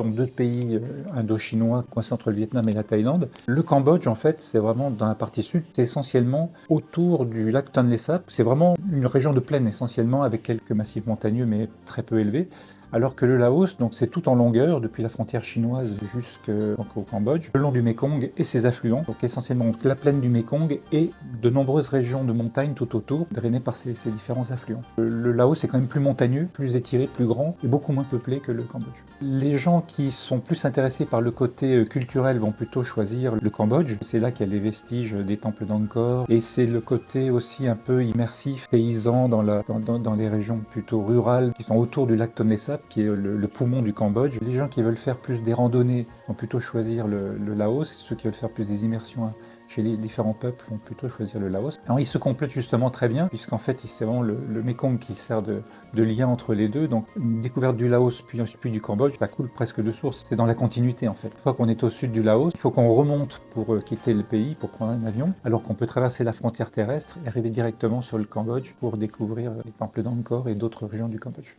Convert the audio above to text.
sont deux pays indo-chinois coincés entre le Vietnam et la Thaïlande. Le Cambodge, en fait, c'est vraiment dans la partie sud, c'est essentiellement autour du lac Tonlé Sap. C'est vraiment une région de plaine essentiellement, avec quelques massifs montagneux, mais très peu élevés. Alors que le Laos, donc c'est tout en longueur, depuis la frontière chinoise jusqu'au Cambodge, le long du Mékong et ses affluents, donc essentiellement donc, la plaine du Mékong et de nombreuses régions de montagnes tout autour, drainées par ces différents affluents. Le Laos est quand même plus montagneux, plus étiré, plus grand et beaucoup moins peuplé que le Cambodge. Les gens qui sont plus intéressés par le côté culturel vont plutôt choisir le Cambodge. C'est là qu'il y a les vestiges des temples d'Angkor et c'est le côté aussi un peu immersif, paysan dans les régions plutôt rurales qui sont autour du lac Tonlé Sap, qui est le poumon du Cambodge. Les gens qui veulent faire plus des randonnées vont plutôt choisir le Laos, ceux qui veulent faire plus des immersions chez les différents peuples vont plutôt choisir le Laos. Alors ils se complètent justement très bien, puisqu'en fait c'est vraiment le Mékong qui sert de lien entre les deux. Donc une découverte du Laos puis du Cambodge, ça coule presque de source. C'est dans la continuité en fait. Une fois qu'on est au sud du Laos, il faut qu'on remonte pour quitter le pays, pour prendre un avion, alors qu'on peut traverser la frontière terrestre et arriver directement sur le Cambodge pour découvrir les temples d'Angkor et d'autres régions du Cambodge.